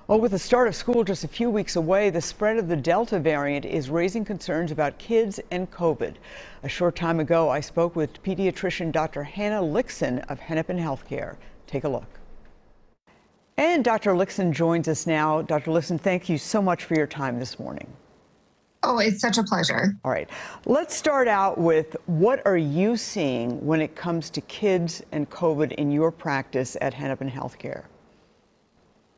Well, with the start of school just a few weeks away, the spread of the Delta variant is raising concerns about kids and COVID. A short time ago, I spoke with pediatrician Dr. Hannah Lixon of Hennepin Healthcare. Take a look. And Dr. Lixon joins us now. Dr. Lixon, thank you so much for your time this morning. Oh, it's such a pleasure. All right, let's start out with what are you seeing when it comes to kids and COVID in your practice at Hennepin Healthcare?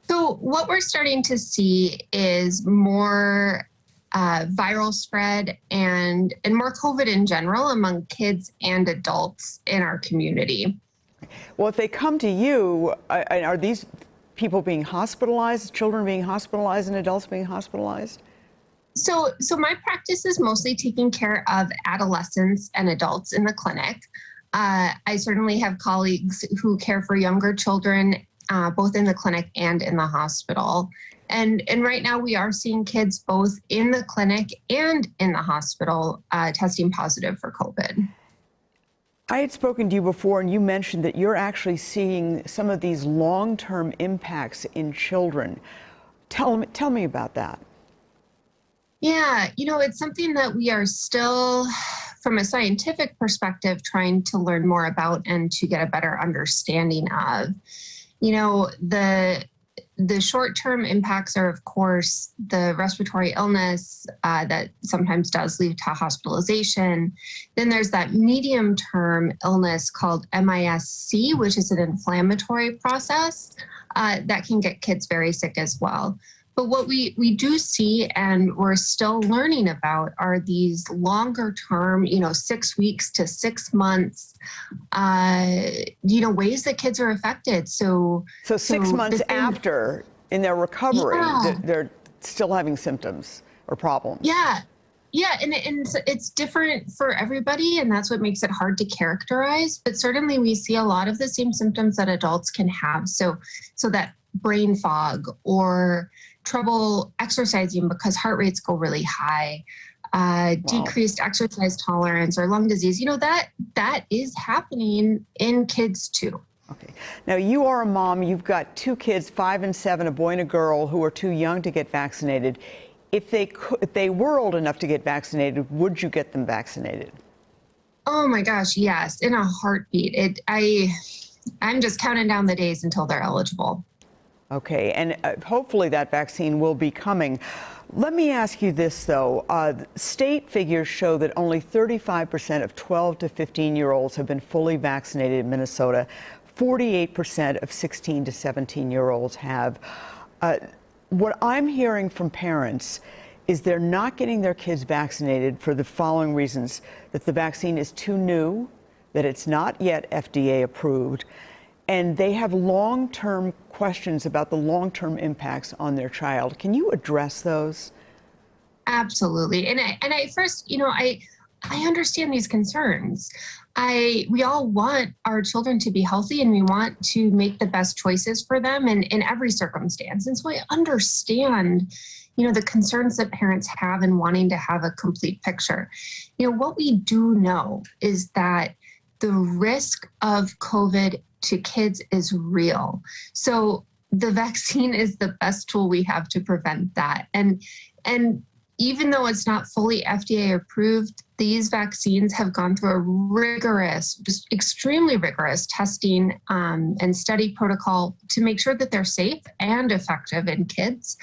So what we're starting to see is more viral spread and more COVID in general among kids and adults in our community. Well, if they come to you, are these people being hospitalized, children being hospitalized and adults being hospitalized? So my practice is mostly taking care of adolescents and adults in the clinic. I certainly have colleagues who care for younger children, both in the clinic and in the hospital. And right now we are seeing kids both in the clinic and in the hospital testing positive for COVID. I had spoken to you before, and you mentioned that you're actually seeing some of these long-term impacts in children. Tell me about that. Yeah, it's something that we are still, from a scientific perspective, trying to learn more about and to get a better understanding of. The short-term impacts are, of course, the respiratory illness that sometimes does lead to hospitalization. Then there's that medium-term illness called MIS-C, which is an inflammatory process that can get kids very sick as well. But what we do see and we're still learning about are these longer term, 6 weeks to 6 months, ways that kids are affected. So 6 months after, in their recovery, they're still having symptoms or problems. Yeah, and it's different for everybody, and that's what makes it hard to characterize. But certainly we see a lot of the same symptoms that adults can have. So that brain fog or trouble exercising because heart rates go really high, decreased exercise tolerance or lung disease, that is happening in kids too. Okay. Now you are a mom, you've got 2 kids, 5 and 7, a boy and a girl, who are too young to get vaccinated. If they were old enough to get vaccinated, would you get them vaccinated? Oh my gosh, yes, in a heartbeat. I'm just counting down the days until they're eligible. Okay, and hopefully that vaccine will be coming. Let me ask you this, though. State figures show that only 35% of 12 to 15-year-olds have been fully vaccinated in Minnesota. 48% of 16 to 17-year-olds have. What I'm hearing from parents is they're not getting their kids vaccinated for the following reasons: that the vaccine is too new, that it's not yet FDA approved, and they have long-term questions about the long-term impacts on their child. Can you address those? Absolutely. And I first, I understand these concerns. We all want our children to be healthy, and we want to make the best choices for them in every circumstance. And so I understand, the concerns that parents have in wanting to have a complete picture. What we do know is that the risk of COVID to kids is real. So the vaccine is the best tool we have to prevent that. And even though it's not fully FDA approved, these vaccines have gone through a rigorous, just extremely rigorous testing and study protocol to make sure that they're safe and effective in kids.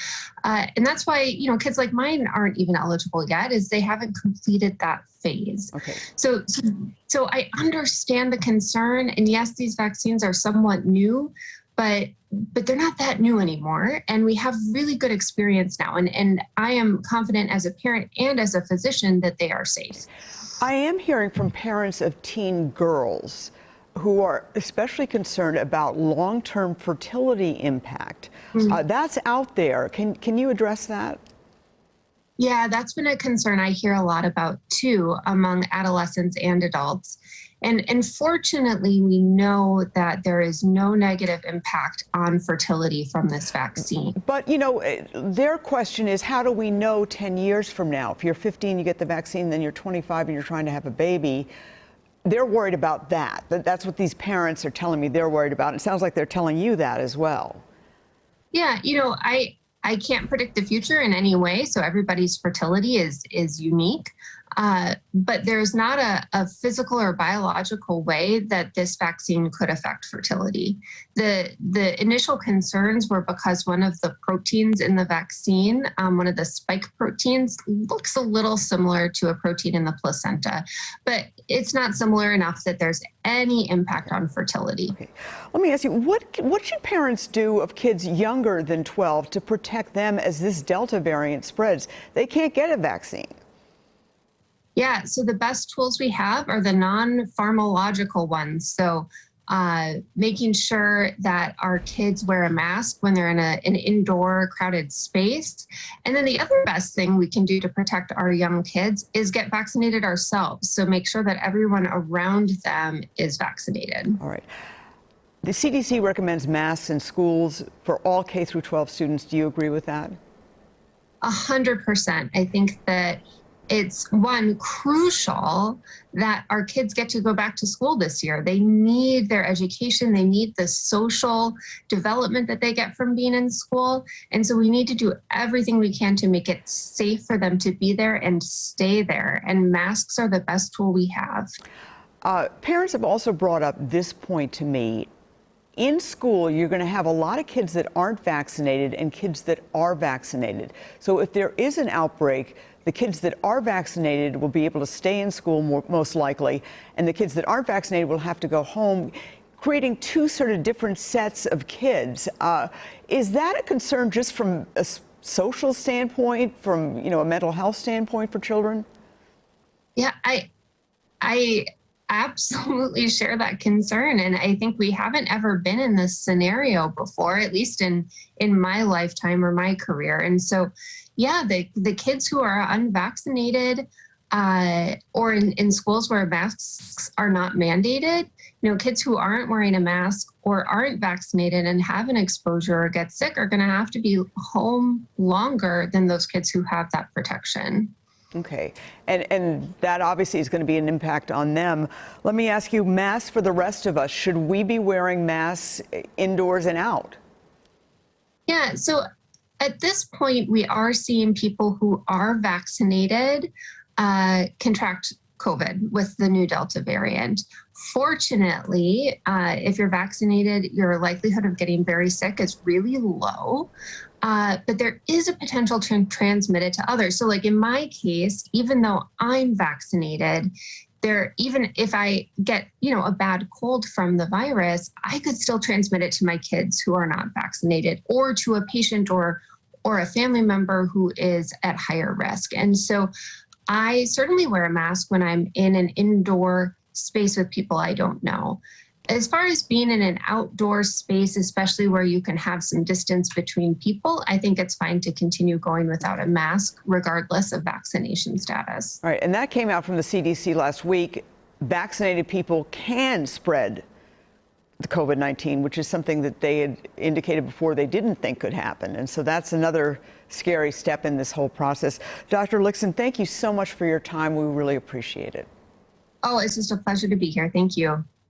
And that's why, kids like mine aren't even eligible yet, is they haven't completed that phase. Okay. So I understand the concern. And yes, these vaccines are somewhat new, but they're not that new anymore. And we have really good experience now. And I am confident as a parent and as a physician that they are safe. I am hearing from parents of teen girls who are especially concerned about long-term fertility impact. That's out there. Can you address that? Yeah, that's been a concern I hear a lot about too among adolescents and adults. And fortunately, we know that there is no negative impact on fertility from this vaccine. But, their question is, how do we know 10 years from now? If you're 15, you get the vaccine, then you're 25 and you're trying to have a baby. They're worried about that. That's what these parents are telling me they're worried about. It sounds like they're telling you that as well. Yeah, I can't predict the future in any way, so everybody's fertility is unique. But there's not a physical or biological way that this vaccine could affect fertility. The initial concerns were because one of the proteins in the vaccine, one of the spike proteins, looks a little similar to a protein in the placenta, but it's not similar enough that there's any impact on fertility. Okay. Let me ask you, what should parents do of kids younger than 12 to protect them as this Delta variant spreads? They can't get a vaccine. Yeah, so the best tools we have are the non-pharmacological ones. So making sure that our kids wear a mask when they're in an indoor crowded space. And then the other best thing we can do to protect our young kids is get vaccinated ourselves. So make sure that everyone around them is vaccinated. All right. The CDC recommends masks in schools for all K through 12 students. Do you agree with that? 100%. I think that it's crucial that our kids get to go back to school this year. They need their education. They need the social development that they get from being in school. And so we need to do everything we can to make it safe for them to be there and stay there. And masks are the best tool we have. Parents have also brought up this point to me. In school, you're going to have a lot of kids that aren't vaccinated and kids that are vaccinated. So if there is an outbreak, the kids that are vaccinated will be able to stay in school most likely, and the kids that aren't vaccinated will have to go home, creating two sort of different sets of kids. Is that a concern just from a social standpoint, from a mental health standpoint for children? Yeah, I absolutely share that concern, and I think we haven't ever been in this scenario before, at least in my lifetime or my career. And so yeah, the kids who are unvaccinated or in schools where masks are not mandated, kids who aren't wearing a mask or aren't vaccinated and have an exposure or get sick are going to have to be home longer than those kids who have that protection. Okay, and that obviously is going to be an impact on them. Let me ask you, masks for the rest of us. Should we be wearing masks indoors and out? Yeah, so at this point, we are seeing people who are vaccinated contract COVID with the new Delta variant. Fortunately, if you're vaccinated, your likelihood of getting very sick is really low. But there is a potential to transmit it to others. So like in my case, even though I'm vaccinated, even if I get, a bad cold from the virus, I could still transmit it to my kids who are not vaccinated or to a patient or a family member who is at higher risk. And so I certainly wear a mask when I'm in an indoor space with people I don't know. As far as being in an outdoor space, especially where you can have some distance between people, I think it's fine to continue going without a mask, regardless of vaccination status. All right, and that came out from the CDC last week. Vaccinated people can spread the COVID-19, which is something that they had indicated before they didn't think could happen. And so that's another scary step in this whole process. Dr. Lixon, thank you so much for your time. We really appreciate it. Oh, it's just a pleasure to be here. Thank you.